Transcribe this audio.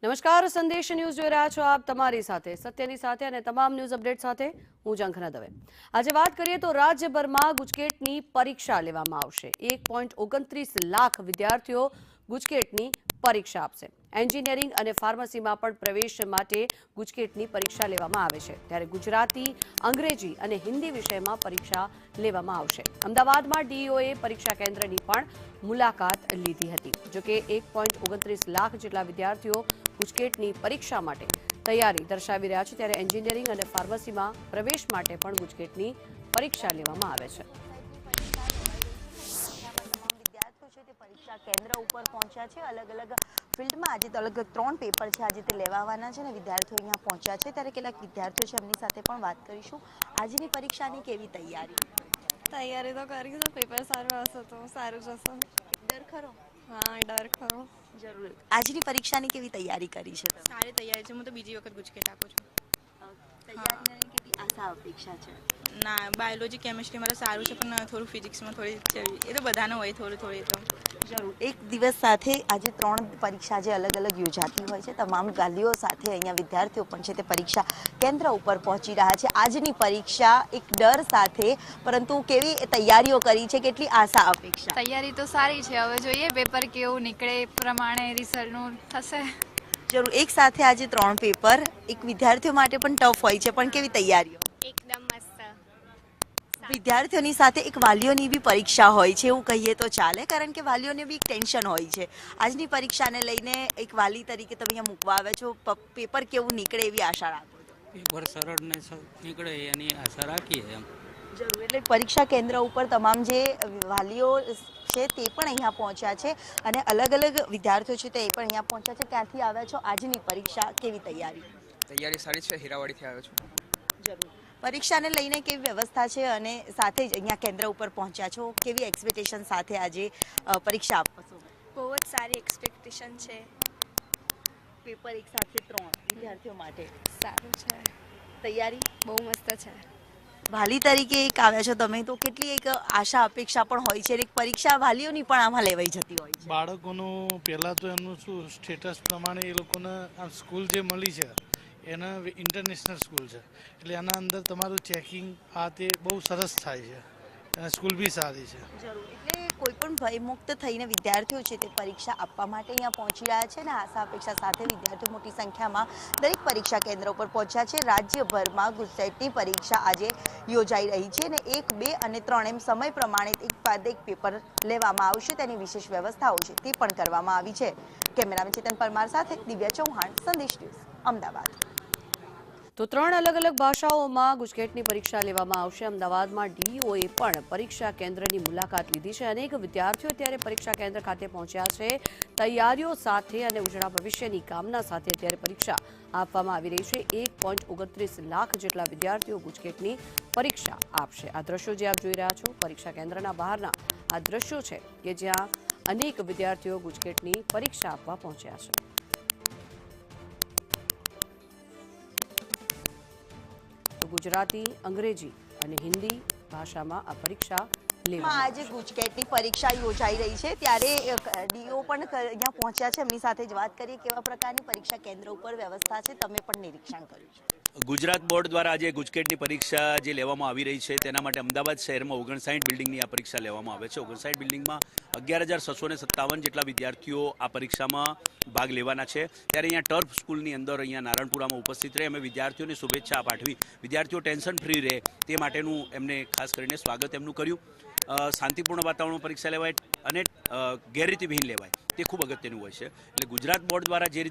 નમસ્કાર, સંદેશ ન્યૂઝ જોઈ રહ્યા છો આપ તમારી સાથે સત્યની સાથે અને તમામ ન્યૂઝ અપડેટ સાથે હું ઝંખના દવે। આજે વાત કરીએ તો રાજ્યભરમાં ગુજકેટની પરીક્ષા લેવામાં આવશે। 1.29 લાખ વિદ્યાર્થીઓ ગુજકેટની પરીક્ષા આપશે। એન્જિનિયરિંગ અને ફાર્મસીમાં પણ પ્રવેશ માટે ગુજકેટની પરીક્ષા લેવામાં આવે છે, ત્યારે ગુજરાતી, અંગ્રેજી અને હિન્દી વિષયમાં પરીક્ષા લેવામાં આવશે। અમદાવાદમાં ડીઈઓએ પરીક્ષા કેન્દ્રની પણ મુલાકાત લીધી હતી। જોકે 1.29 લાખ જેટલા વિદ્યાર્થીઓ ગુજકેટની પરીક્ષા માટે તૈયારી દર્શાવી રહ્યા છે, ત્યારે એન્જિનિયરિંગ અને ફાર્મસીમાં પ્રવેશ માટે પણ ગુજકેટની પરીક્ષા લેવામાં આવે છે। परीक्षा केन्द्र पर पहुंचा है। अलग अलग फील्ड में आज तो अलग 3 पेपर है, आज लेवाना है। विद्यार्थी अहीं पहुंचा है, त्यारे केटलाक विद्यार्थीओ छे एमनी साथे पण बात करीशुं। आजनी परीक्षानी केवी तैयारी? तैयारी तो करी छे, पेपर सारू आवशे तो सारू जशे। डर खरो? हाँ, डर खरो। जरूर। आजनी परीक्षानी केवी तैयारी करी छे? सारी तैयारी छे। हूँ तो बीजी वखत गुजकेट आपું છું। तैयारी केवी आशा अपेक्षा छे? ना, बायोलॉजी केमिस्ट्री मारे सारू छे, पण थोडું ફિઝિક્સમાં થોડી એ તો બધાને હોય થોડી થોડી તો। जरूर। एक दिवस साथे आज 3 परीक्षा जे अलग अलग योजाती होय छे, तमाम वालीओ साथे अहींया विद्यार्थीओ पण छे ते परीक्षा केन्द्र पर पहोंची रह्या छे। आजनी परीक्षा एक डर साथे, परंतु केवी तैयारीओ करी छे, केटली आशा अपेक्षा? तैयारी तो सारी है, हवे जोईए पेपर केवुं निकळे ए प्रमाणे रिजल्टनुं थशे। जरूर। एक साथे आज 3 पेपर एक विद्यार्थीओ माटे पण टफ होय छे, पण केवी तैयारीओ? एकदम मस्त। विद्यार्थीओनी साथे एक वालीओनी बी परीक्षा होय छे एवुं कहीए तो चाले, कारण के वालीओने बी एक टेन्शन होय छे। आजनी परीक्षाने लईने एक वाली तरीके तमे अहींया मूकवा आव्या छो, पेपर केवुं निकळे एवी आशा राखो छो? पेपर सरळ ने निकळे एनी आशा राखीए एम। जरूर। એટલે પરીક્ષા કેન્દ્ર ઉપર તમામ જે વાલીઓ છે તે પણ અહીંયા પહોંચ્યા છે અને અલગ અલગ વિદ્યાર્થીઓ છે તે પણ અહીંયા પહોંચ્યા છે। ક્યાંથી આવ્યા છો? આજની પરીક્ષા કેવી તૈયારી? તૈયારી સારી છે, હીરાવાડીથી આવ્યો છું। જરૂર। પરીક્ષાને લઈને કેવી વ્યવસ્થા છે અને સાથે જ અહીંયા કેન્દ્ર ઉપર પહોંચ્યા છો, કેવી એક્સપેક્ટેશન સાથે આજે પરીક્ષા આપશો? બહુ જ સારી એક્સપેક્ટેશન છે। પેપર એક સાથે 3 વિદ્યાર્થીઓ માટે સારું છે, તૈયારી બહુ મસ્ત છે। વાલી તરીકે એક આવ્યા છો તમે, તો કેટલી એક આશા અપેક્ષા પણ હોય છે, એક પરીક્ષા વાલીઓની પણ આમાં લેવાઈ જતી હોય છે। બાળકોનું પહેલાં તો એમનું શું સ્ટેટસ પ્રમાણે એ લોકોને આ સ્કૂલ જે મળી છે એના ઇન્ટરનેશનલ સ્કૂલ છે, એટલે એના અંદર તમારું ચેકિંગ આ તે બહુ સરસ થાય છે અને સ્કૂલ બી સારી છે। જરૂર। એટલે કોઈ પણ ભયમુક્ત થઈને વિદ્યાર્થીઓ છે તે પરીક્ષા આપવા માટે અહીંયા પહોંચી રહ્યા છે અને આશા અપેક્ષા સાથે વિદ્યાર્થીઓ મોટી સંખ્યામાં દરેક પરીક્ષા કેન્દ્ર ઉપર પહોંચ્યા છે। રાજ્યભરમાં ગુજકેટની પરીક્ષા આજે યોજાઈ રહી છે અને 1, 2 અને 3 એમ સમય પ્રમાણે એક બાદ એક પેપર લેવામાં આવશે, તેની વિશેષ વ્યવસ્થાઓ છે તે પણ કરવામાં આવી છે। કેમેરામેન ચેતન પરમાર સાથે દિવ્યા ચૌહાણ, સંદેશ ન્યૂઝ, અમદાવાદ। તો 3 અલગ અલગ ભાષાઓમાં ગુજકેટની પરીક્ષા લેવામાં આવશે। અમદાવાદમાં ડીઈઓએ પણ પરીક્ષા કેન્દ્રની મુલાકાત લીધી છે। અનેક વિદ્યાર્થીઓ ત્યારે પરીક્ષા કેન્દ્ર ખાતે પહોંચ્યા છે। તૈયારીઓ સાથે અને ઉજળા ભવિષ્યની કામના સાથે ત્યારે પરીક્ષા આપવામાં આવી રહી છે। 1.29 લાખ જેટલા વિદ્યાર્થીઓ ગુજકેટની પરીક્ષા આપશે। આ દ્રશ્યો જે આપ જોઈ રહ્યા છો પરીક્ષા કેન્દ્રના બહારના આ દ્રશ્યો છે કે જ્યાં અનેક વિદ્યાર્થીઓ ગુજકેટની પરીક્ષા આપવા પહોંચ્યા છે। गुजराती, अंग्रेजी और हिंदी भाषा में आ परीक्षा आज गुजकेटनी परीक्षा योजाई रही है, त्यारे डीओ पण अहींया पहोंच्या छे, एमनी साथे ज वात करीए केवा प्रकारनी परीक्षा केन्द्र पर व्यवस्था छे, तमे पण निरीक्षण कर्युं छे। गुजरात बोर्ड द्वारा आज गुजकेटनी परीक्षा जे लेवामां आवी रही है तेना माटे अमदावाद शहेरमां 59 बिल्डिंगनी आ परीक्षा लेवामां आवे छे। 59 बिल्डिंगमां 11,657 जेटला विद्यार्थीओ आ परीक्षामां भाग लेवाना छे। त्यारे अहींया टर्फ स्कूलनी अंदर अहींया नारायणपुरामां उपस्थित रही अमे विद्यार्थीओने शुभेच्छा पाठवी, विद्यार्थीओ टेन्शन फ्री रहे ते माटेनुं एमने खास करीने स्वागत एमनुं कर्युं। शांतिपूर्ण वातावरण परीक्षा लेवाय अने गैररीतिविहीन लेवाय ते खूब अगत्यनुं होय छे। એટલે ગુજરાત બોર્ડ દ્વારા જે